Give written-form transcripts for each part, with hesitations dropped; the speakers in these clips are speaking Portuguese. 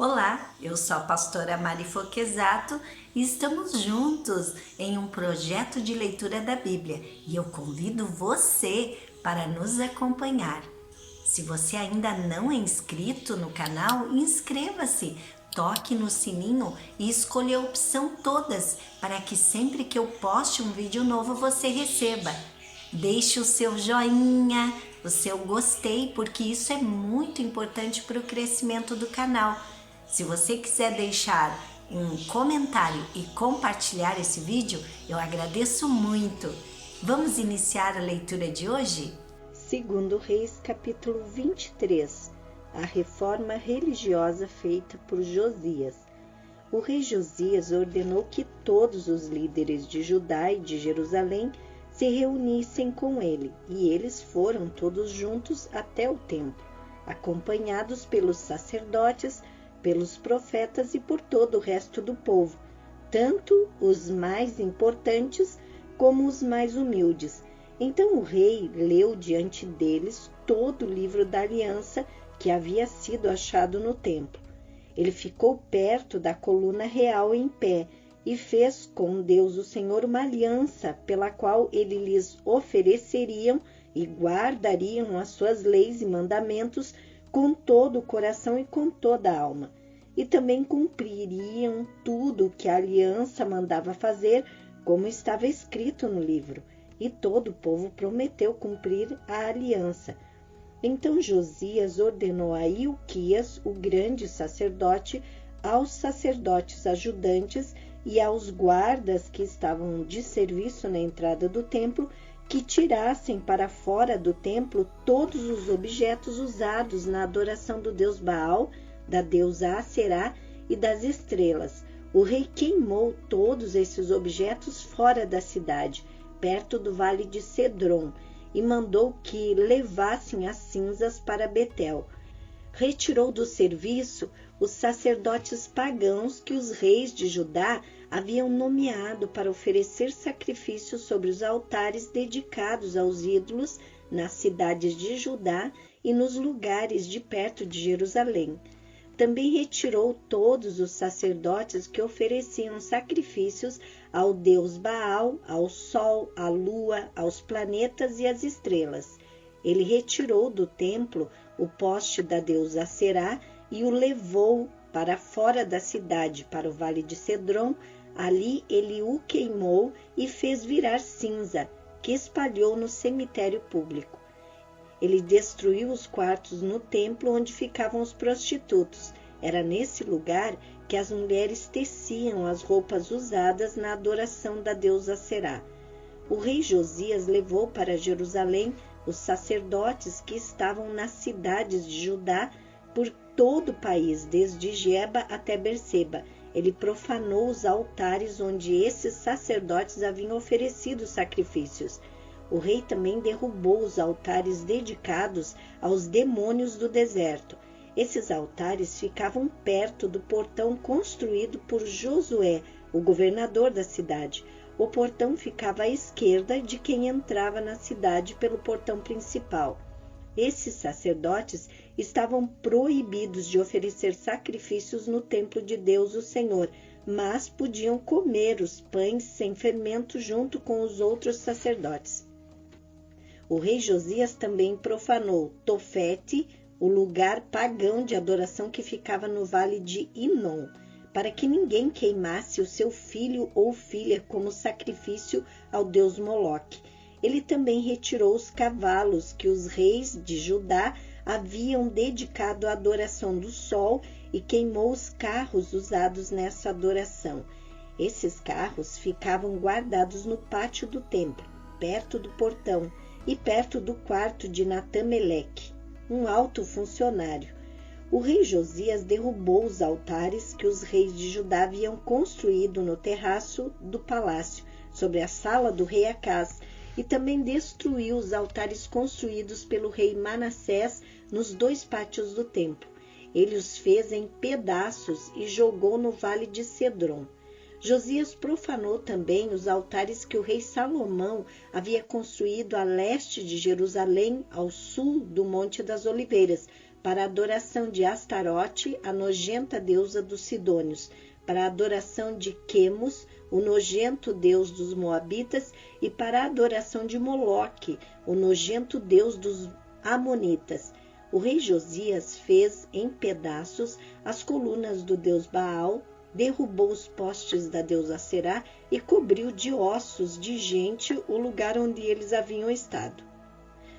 Olá, eu sou a pastora Mari Foquesato e estamos juntos em um projeto de leitura da Bíblia e eu convido você para nos acompanhar. Se você ainda não é inscrito no canal, inscreva-se, toque no sininho e escolha a opção todas para que sempre que eu poste um vídeo novo você receba. Deixe o seu joinha, o seu gostei, porque isso é muito importante para o crescimento do canal. Se você quiser deixar um comentário e compartilhar esse vídeo, eu agradeço muito. Vamos iniciar a leitura de hoje? Segundo Reis, capítulo 23, a reforma religiosa feita por Josias. O rei Josias ordenou que todos os líderes de Judá e de Jerusalém se reunissem com ele, e eles foram todos juntos até o templo, acompanhados pelos sacerdotes, pelos profetas e por todo o resto do povo, tanto os mais importantes como os mais humildes. Então o rei leu diante deles todo o livro da aliança que havia sido achado no templo. Ele ficou perto da coluna real em pé e fez com Deus o Senhor uma aliança pela qual ele lhes ofereceriam e guardariam as suas leis e mandamentos com todo o coração e com toda a alma. E também cumpririam tudo o que a aliança mandava fazer, como estava escrito no livro. E todo o povo prometeu cumprir a aliança. Então Josias ordenou a Ilquias, o grande sacerdote, aos sacerdotes ajudantes e aos guardas que estavam de serviço na entrada do templo, que tirassem para fora do templo todos os objetos usados na adoração do deus Baal, da deusa Aserá e das estrelas. O rei queimou todos esses objetos fora da cidade, perto do vale de Cedron, e mandou que levassem as cinzas para Betel. Retirou do serviço os sacerdotes pagãos que os reis de Judá haviam nomeado para oferecer sacrifícios sobre os altares dedicados aos ídolos nas cidades de Judá e nos lugares de perto de Jerusalém. Também retirou todos os sacerdotes que ofereciam sacrifícios ao deus Baal, ao sol, à lua, aos planetas e às estrelas. Ele retirou do templo o poste da deusa Aserá e o levou para fora da cidade, para o vale de Cedron. Ali ele o queimou e fez virar cinza, que espalhou no cemitério público. Ele destruiu os quartos no templo onde ficavam os prostitutos. Era nesse lugar que as mulheres teciam as roupas usadas na adoração da deusa Aserá. O rei Josias levou para Jerusalém os sacerdotes que estavam nas cidades de Judá por todo o país, desde Geba até Berseba. Ele profanou os altares onde esses sacerdotes haviam oferecido sacrifícios. O rei também derrubou os altares dedicados aos demônios do deserto. Esses altares ficavam perto do portão construído por Josué, o governador da cidade. O portão ficava à esquerda de quem entrava na cidade pelo portão principal. Esses sacerdotes estavam proibidos de oferecer sacrifícios no templo de Deus, o Senhor, mas podiam comer os pães sem fermento junto com os outros sacerdotes. O rei Josias também profanou Tofete, o lugar pagão de adoração que ficava no vale de Inom, para que ninguém queimasse o seu filho ou filha como sacrifício ao deus Moloque. Ele também retirou os cavalos que os reis de Judá haviam dedicado à adoração do sol e queimou os carros usados nessa adoração. Esses carros ficavam guardados no pátio do templo, perto do portão e perto do quarto de Natameleque, um alto funcionário. O rei Josias derrubou os altares que os reis de Judá haviam construído no terraço do palácio, sobre a sala do rei Acás, e também destruiu os altares construídos pelo rei Manassés nos dois pátios do templo. Ele os fez em pedaços e jogou no vale de Cedron. Josias profanou também os altares que o rei Salomão havia construído a leste de Jerusalém, ao sul do Monte das Oliveiras, para a adoração de Astarote, a nojenta deusa dos Sidônios, para a adoração de Quemos, o nojento deus dos Moabitas, e para a adoração de Moloque, o nojento deus dos Amonitas. O rei Josias fez em pedaços as colunas do deus Baal, derrubou os postes da deusa Será e cobriu de ossos de gente o lugar onde eles haviam estado.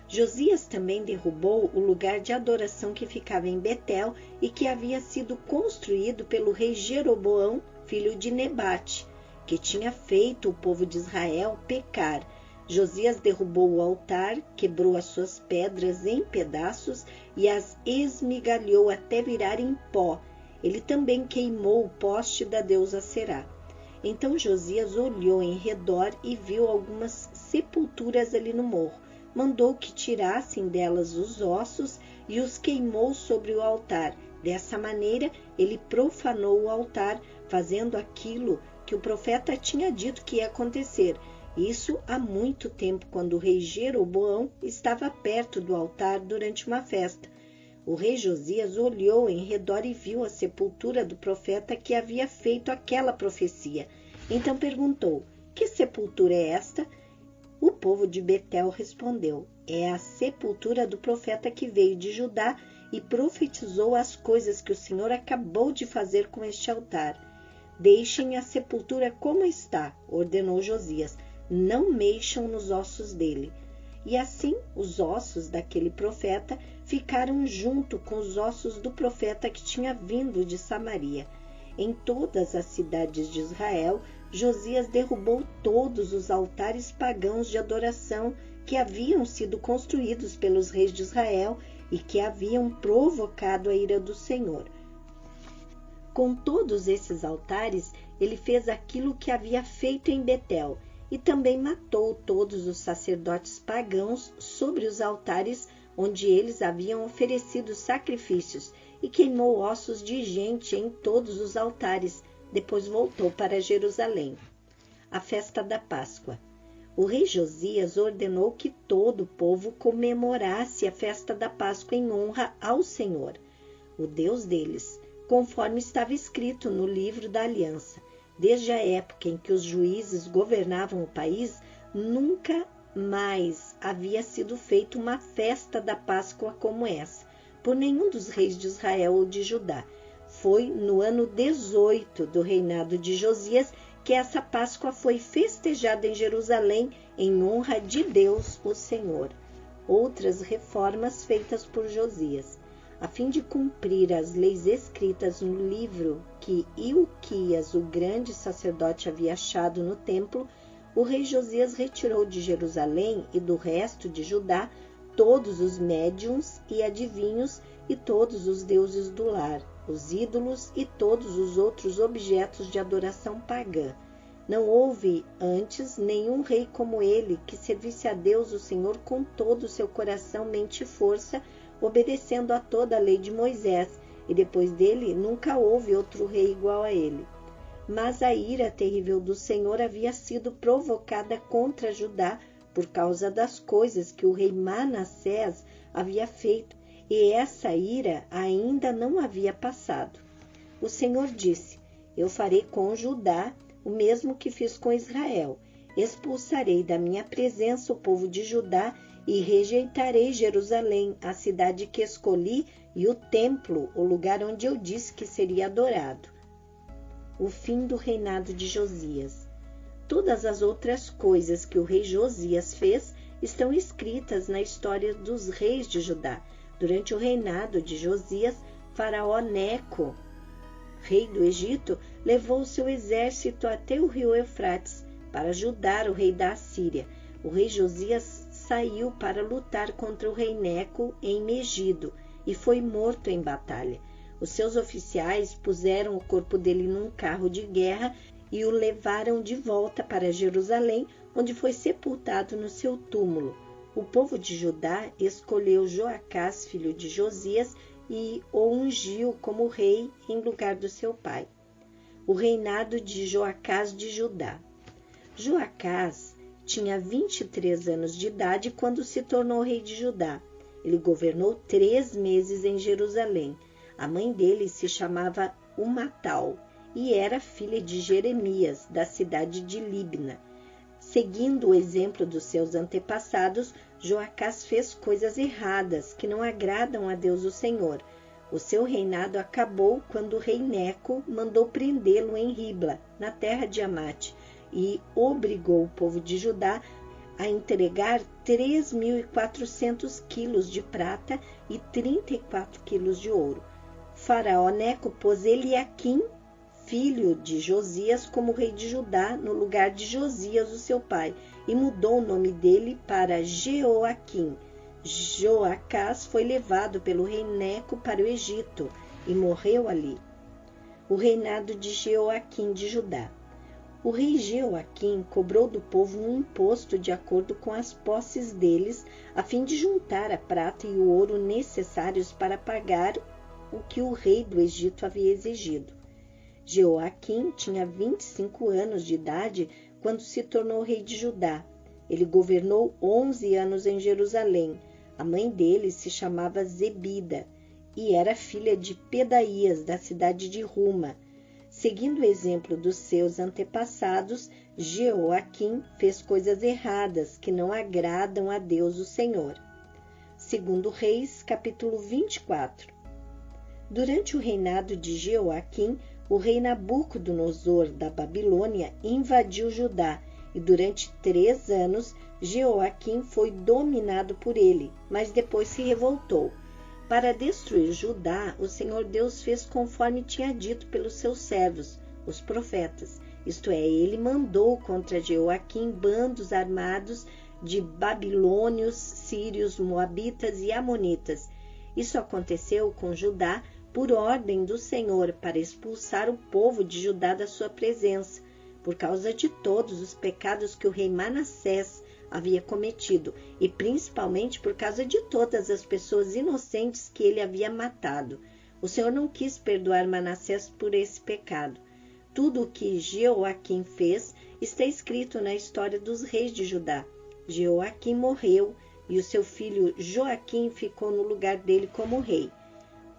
Josias também derrubou o lugar de adoração que ficava em Betel e que havia sido construído pelo rei Jeroboão, filho de Nebate, que tinha feito o povo de Israel pecar. Josias derrubou o altar, quebrou as suas pedras em pedaços e as esmigalhou até virar em pó. Ele também queimou o poste da deusa Será. Então Josias olhou em redor e viu algumas sepulturas ali no morro. Mandou que tirassem delas os ossos e os queimou sobre o altar. Dessa maneira, ele profanou o altar, fazendo aquilo que o profeta tinha dito que ia acontecer. Isso há muito tempo, quando o rei Jeroboão estava perto do altar durante uma festa. O rei Josias olhou em redor e viu a sepultura do profeta que havia feito aquela profecia. Então perguntou: que sepultura é esta? O povo de Betel respondeu: é a sepultura do profeta que veio de Judá e profetizou as coisas que o Senhor acabou de fazer com este altar. Deixem a sepultura como está, ordenou Josias. Não mexam nos ossos dele. E assim os ossos daquele profeta ficaram junto com os ossos do profeta que tinha vindo de Samaria. Em todas as cidades de Israel, Josias derrubou todos os altares pagãos de adoração que haviam sido construídos pelos reis de Israel e que haviam provocado a ira do Senhor. Com todos esses altares, ele fez aquilo que havia feito em Betel, e também matou todos os sacerdotes pagãos sobre os altares onde eles haviam oferecido sacrifícios, e queimou ossos de gente em todos os altares. Depois voltou para Jerusalém. A festa da Páscoa. O rei Josias ordenou que todo o povo comemorasse a festa da Páscoa em honra ao Senhor, o Deus deles, conforme estava escrito no livro da aliança. Desde a época em que os juízes governavam o país, nunca mais havia sido feita uma festa da Páscoa como essa, por nenhum dos reis de Israel ou de Judá. Foi no ano 18 do reinado de Josias que essa Páscoa foi festejada em Jerusalém em honra de Deus, o Senhor. Outras reformas feitas por Josias. A fim de cumprir as leis escritas no livro que Ilquias, o grande sacerdote, havia achado no templo, o rei Josias retirou de Jerusalém e do resto de Judá todos os médiuns e adivinhos e todos os deuses do lar, os ídolos e todos os outros objetos de adoração pagã. Não houve antes nenhum rei como ele que servisse a Deus o Senhor com todo o seu coração, mente e força, obedecendo a toda a lei de Moisés, e depois dele nunca houve outro rei igual a ele. Mas a ira terrível do Senhor havia sido provocada contra Judá por causa das coisas que o rei Manassés havia feito, e essa ira ainda não havia passado. O Senhor disse: eu farei com Judá o mesmo que fiz com Israel. Expulsarei da minha presença o povo de Judá e rejeitarei Jerusalém, a cidade que escolhi, e o templo, o lugar onde eu disse que seria adorado. O fim do reinado de Josias. Todas as outras coisas que o rei Josias fez estão escritas na história dos reis de Judá. Durante o reinado de Josias, Faraó Neco, rei do Egito, levou seu exército até o rio Eufrates para ajudar o rei da Assíria. O rei Josias saiu para lutar contra o rei Neco em Megido e foi morto em batalha. Os seus oficiais puseram o corpo dele num carro de guerra e o levaram de volta para Jerusalém, onde foi sepultado no seu túmulo. O povo de Judá escolheu Joacás, filho de Josias, e o ungiu como rei em lugar do seu pai. O reinado de Joacás de Judá. Joacás tinha 23 anos de idade quando se tornou rei de Judá. Ele governou 3 meses em Jerusalém. A mãe dele se chamava Umatal e era filha de Jeremias, da cidade de Libna. Seguindo o exemplo dos seus antepassados, Joacás fez coisas erradas que não agradam a Deus o Senhor. O seu reinado acabou quando o rei Neco mandou prendê-lo em Ribla, na terra de Amate, e obrigou o povo de Judá a entregar 3.400 quilos de prata e 34 quilos de ouro. Faraó Neco pôs Eliaquim, filho de Josias, como rei de Judá, no lugar de Josias, o seu pai, e mudou o nome dele para Jeoaquim. Joacás foi levado pelo rei Neco para o Egito e morreu ali. O reinado de Jeoaquim de Judá. O rei Jeoaquim cobrou do povo um imposto de acordo com as posses deles, a fim de juntar a prata e o ouro necessários para pagar o que o rei do Egito havia exigido. Jeoaquim tinha 25 anos de idade quando se tornou rei de Judá. Ele governou 11 anos em Jerusalém. A mãe dele se chamava Zebida e era filha de Pedaías, da cidade de Ruma. Seguindo o exemplo dos seus antepassados, Jeoaquim fez coisas erradas que não agradam a Deus o Senhor. 2 Reis, capítulo 24. Durante o reinado de Jeoaquim, o rei Nabucodonosor da Babilônia invadiu Judá e durante 3 anos Jeoaquim foi dominado por ele, mas depois se revoltou. Para destruir Judá, o Senhor Deus fez conforme tinha dito pelos seus servos, os profetas. Isto é, ele mandou contra Jeoaquim bandos armados de babilônios, sírios, moabitas e amonitas. Isso aconteceu com Judá por ordem do Senhor, para expulsar o povo de Judá da sua presença, por causa de todos os pecados que o rei Manassés havia cometido, e principalmente por causa de todas as pessoas inocentes que ele havia matado. O Senhor não quis perdoar Manassés por esse pecado. Tudo o que Jeoaquim fez está escrito na história dos reis de Judá. Jeoaquim morreu e o seu filho Joaquim ficou no lugar dele como rei.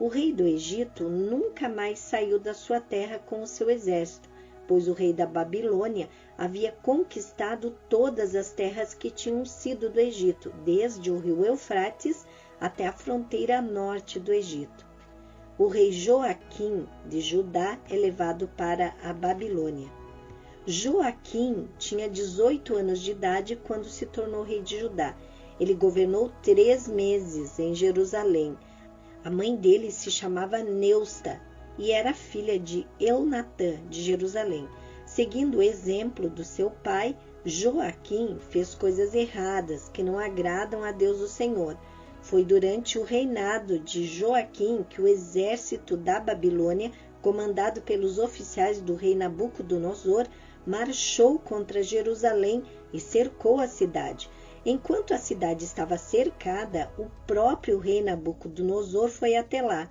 O rei do Egito nunca mais saiu da sua terra com o seu exército, pois o rei da Babilônia havia conquistado todas as terras que tinham sido do Egito, desde o rio Eufrates até a fronteira norte do Egito. O rei Joaquim de Judá é levado para a Babilônia. Joaquim tinha 18 anos de idade quando se tornou rei de Judá. Ele governou 3 meses em Jerusalém. A mãe dele se chamava Neusta e era filha de Elnatã, de Jerusalém. Seguindo o exemplo do seu pai, Joaquim fez coisas erradas que não agradam a Deus o Senhor. Foi durante o reinado de Joaquim que o exército da Babilônia, comandado pelos oficiais do rei Nabucodonosor, marchou contra Jerusalém e cercou a cidade. Enquanto a cidade estava cercada, o próprio rei Nabucodonosor foi até lá.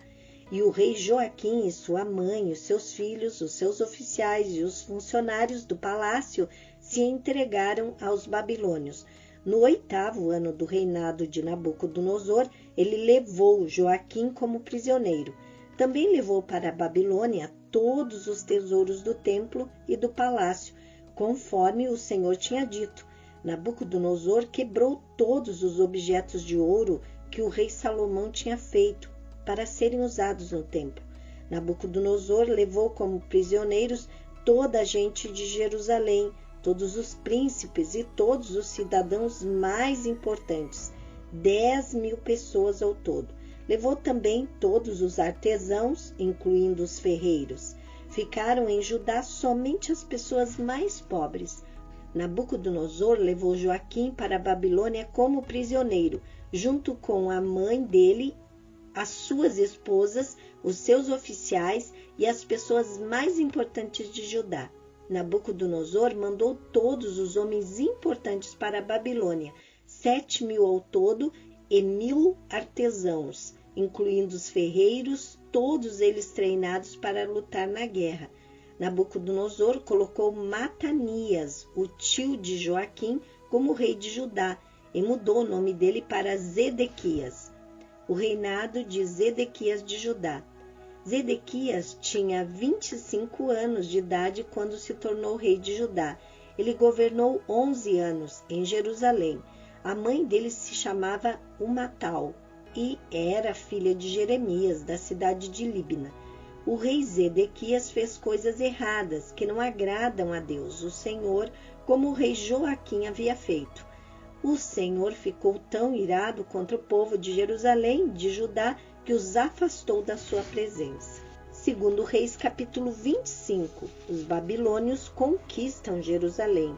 E o rei Joaquim e sua mãe, os seus filhos, os seus oficiais e os funcionários do palácio se entregaram aos babilônios. No 8º ano do reinado de Nabucodonosor, ele levou Joaquim como prisioneiro. Também levou para a Babilônia todos os tesouros do templo e do palácio, conforme o Senhor tinha dito. Nabucodonosor quebrou todos os objetos de ouro que o rei Salomão tinha feito para serem usados no templo. Nabucodonosor levou como prisioneiros toda a gente de Jerusalém, todos os príncipes e todos os cidadãos mais importantes, 10.000 pessoas ao todo. Levou também todos os artesãos, incluindo os ferreiros. Ficaram em Judá somente as pessoas mais pobres. Nabucodonosor levou Joaquim para a Babilônia como prisioneiro, junto com a mãe dele, as suas esposas, os seus oficiais e as pessoas mais importantes de Judá. Nabucodonosor mandou todos os homens importantes para a Babilônia, 7.000 ao todo, e 1.000 artesãos, incluindo os ferreiros, todos eles treinados para lutar na guerra. Nabucodonosor colocou Matanias, o tio de Joaquim, como rei de Judá, e mudou o nome dele para Zedequias. o reinado de Zedequias de Judá. Zedequias tinha 25 anos de idade quando se tornou rei de Judá. Ele governou 11 anos em Jerusalém. A mãe dele se chamava Umatal e era filha de Jeremias, da cidade de Líbna. O rei Zedequias fez coisas erradas que não agradam a Deus, o Senhor, como o rei Joaquim havia feito. O Senhor ficou tão irado contra o povo de Jerusalém, de Judá, que os afastou da sua presença. Segundo Reis, capítulo 25, os babilônios conquistam Jerusalém.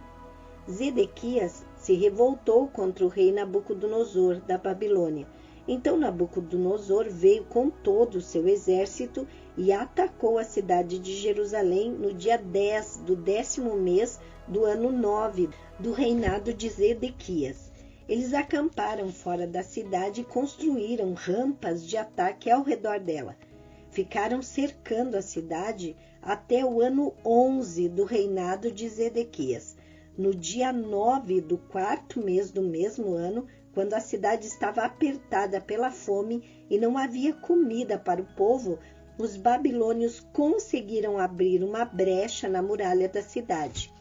Zedequias se revoltou contra o rei Nabucodonosor, da Babilônia. Então Nabucodonosor veio com todo o seu exército e atacou a cidade de Jerusalém no dia 10 do 10º mês do ano 9 do reinado de Zedequias. Eles acamparam fora da cidade e construíram rampas de ataque ao redor dela. Ficaram cercando a cidade até o ano 11 do reinado de Zedequias. No dia 9 do 4º mês do mesmo ano, quando a cidade estava apertada pela fome e não havia comida para o povo, os babilônios conseguiram abrir uma brecha na muralha da cidade.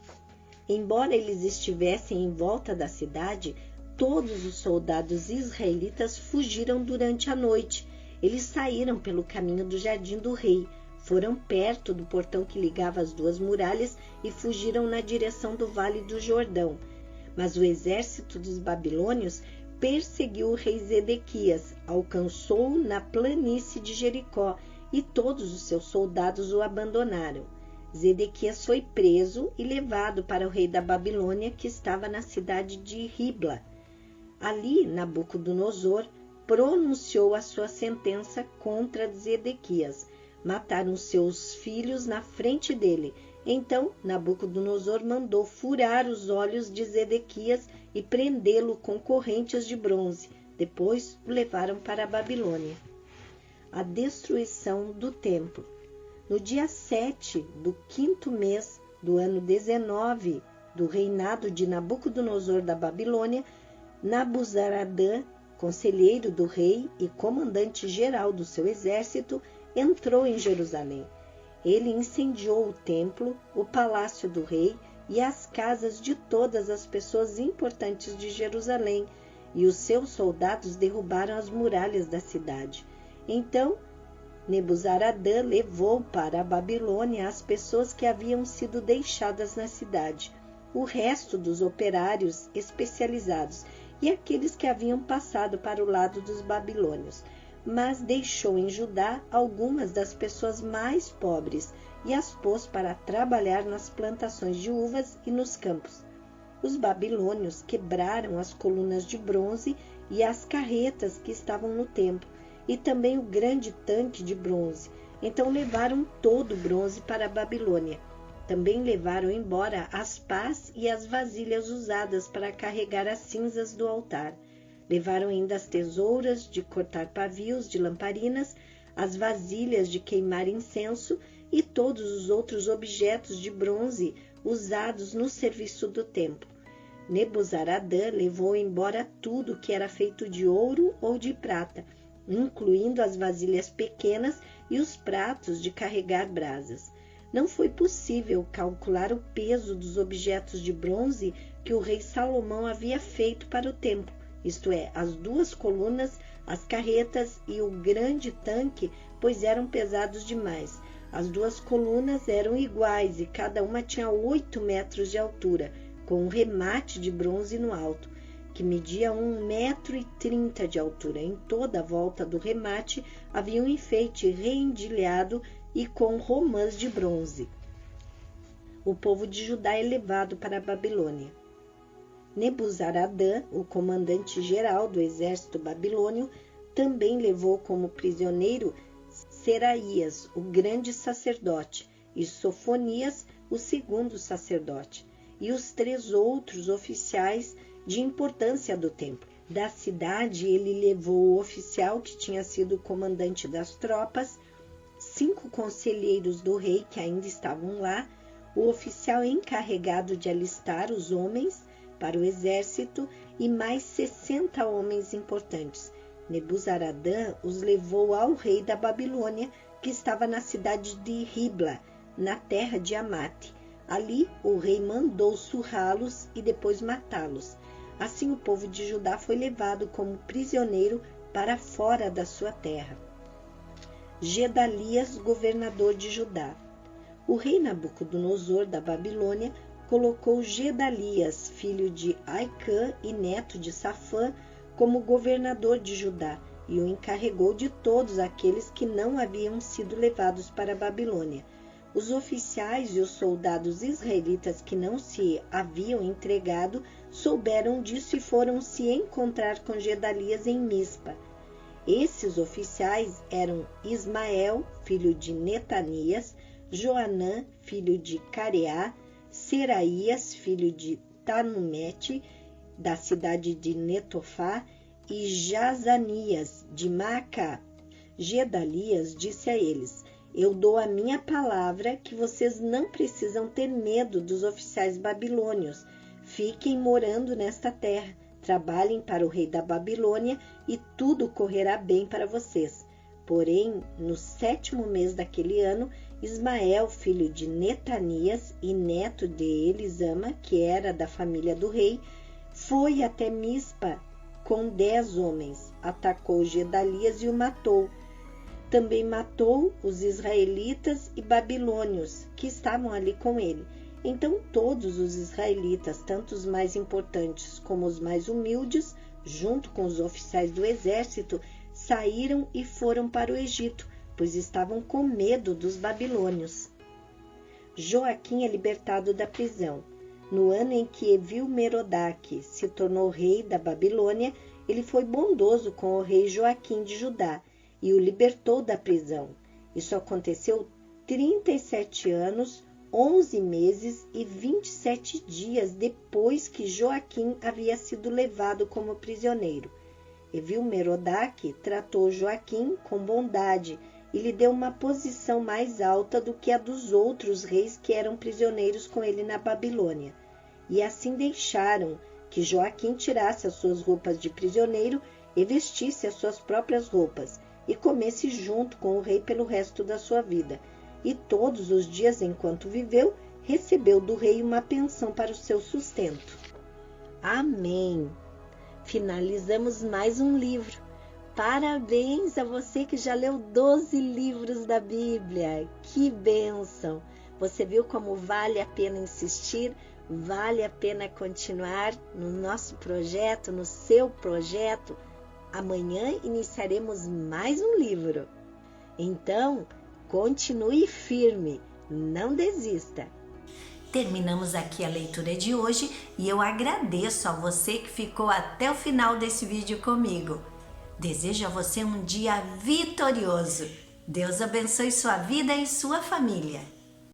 Embora eles estivessem em volta da cidade, todos os soldados israelitas fugiram durante a noite. Eles saíram pelo caminho do jardim do rei, foram perto do portão que ligava as duas muralhas e fugiram na direção do Vale do Jordão. Mas o exército dos babilônios perseguiu o rei Zedequias, alcançou-o na planície de Jericó e todos os seus soldados o abandonaram. Zedequias foi preso e levado para o rei da Babilônia, que estava na cidade de Ribla. Ali, Nabucodonosor pronunciou a sua sentença contra Zedequias. Mataram seus filhos na frente dele. Então, Nabucodonosor mandou furar os olhos de Zedequias e prendê-lo com correntes de bronze. Depois, o levaram para a Babilônia. A destruição do templo. No dia 7 do 5º mês do ano 19 do reinado de Nabucodonosor da Babilônia, Nabuzaradã, conselheiro do rei e comandante-geral do seu exército, entrou em Jerusalém. Ele incendiou o templo, o palácio do rei e as casas de todas as pessoas importantes de Jerusalém, e os seus soldados derrubaram as muralhas da cidade. Então, Nebuzaradã levou para a Babilônia as pessoas que haviam sido deixadas na cidade, o resto dos operários especializados e aqueles que haviam passado para o lado dos babilônios, mas deixou em Judá algumas das pessoas mais pobres e as pôs para trabalhar nas plantações de uvas e nos campos. Os babilônios quebraram as colunas de bronze e as carretas que estavam no templo, e também o grande tanque de bronze. Então levaram todo o bronze para a Babilônia. Também levaram embora as pás e as vasilhas usadas para carregar as cinzas do altar. Levaram ainda as tesouras de cortar pavios de lamparinas, as vasilhas de queimar incenso e todos os outros objetos de bronze usados no serviço do templo. Nebuzaradã levou embora tudo que era feito de ouro ou de prata, incluindo as vasilhas pequenas e os pratos de carregar brasas. Não foi possível calcular o peso dos objetos de bronze que o rei Salomão havia feito para o templo, isto é, as duas colunas, as carretas e o grande tanque, pois eram pesados demais. As duas colunas eram iguais e cada uma tinha 8 metros de altura, com um remate de bronze no alto, que media 1,30 m de altura. Em toda a volta do remate havia um enfeite rendilhado e com romãs de bronze. O povo de Judá é levado para a Babilônia. Nebuzaradã, o comandante-geral do exército babilônio, também levou como prisioneiro Seraías, o grande sacerdote, e Sofonias, o segundo sacerdote, e os 3 outros oficiais de importância do templo. Da cidade, ele levou o oficial que tinha sido comandante das tropas, 5 conselheiros do rei que ainda estavam lá, o oficial encarregado de alistar os homens para o exército e mais 60 homens importantes. Nebuzaradã os levou ao rei da Babilônia, que estava na cidade de Ribla, na terra de Amate. Ali o rei mandou surrá-los e depois matá-los. Assim o povo de Judá foi levado como prisioneiro para fora da sua terra. Gedalias, governador de Judá. O rei Nabucodonosor da Babilônia colocou Gedalias, filho de Aicã e neto de Safã, como governador de Judá e o encarregou de todos aqueles que não haviam sido levados para a Babilônia. Os oficiais e os soldados israelitas que não se haviam entregado souberam disso e foram se encontrar com Gedalias em Mispa. Esses oficiais eram Ismael, filho de Netanias, Joanã, filho de Careá, Seraías, filho de Tanumete, da cidade de Netofá, e Jazanias, de Maacá. Gedalias disse a eles: eu dou a minha palavra que vocês não precisam ter medo dos oficiais babilônios. Fiquem morando nesta terra, trabalhem para o rei da Babilônia e tudo correrá bem para vocês. Porém, no 7º mês daquele ano, Ismael, filho de Netanias e neto de Elisama, que era da família do rei, foi até Mispa com 10 homens, atacou Gedalias e o matou. Também matou os israelitas e babilônios que estavam ali com ele. Então todos os israelitas, tanto os mais importantes como os mais humildes, junto com os oficiais do exército, saíram e foram para o Egito, pois estavam com medo dos babilônios. Joaquim é libertado da prisão. No ano em que Evil-Merodach se tornou rei da Babilônia, ele foi bondoso com o rei Joaquim de Judá e o libertou da prisão. Isso aconteceu 37 anos, 11 meses e 27 dias depois que Joaquim havia sido levado como prisioneiro. Evil-Merodach tratou Joaquim com bondade e lhe deu uma posição mais alta do que a dos outros reis que eram prisioneiros com ele na Babilônia. E assim deixaram que Joaquim tirasse as suas roupas de prisioneiro e vestisse as suas próprias roupas, e comesse junto com o rei pelo resto da sua vida. E todos os dias enquanto viveu, recebeu do rei uma pensão para o seu sustento. Amém! Finalizamos mais um livro. Parabéns a você que já leu 12 livros da Bíblia. Que bênção! Você viu como vale a pena insistir? Vale a pena continuar no nosso projeto, no seu projeto? Amanhã iniciaremos mais um livro. Então, continue firme, não desista. Terminamos aqui a leitura de hoje e eu agradeço a você que ficou até o final desse vídeo comigo. Desejo a você um dia vitorioso. Deus abençoe sua vida e sua família.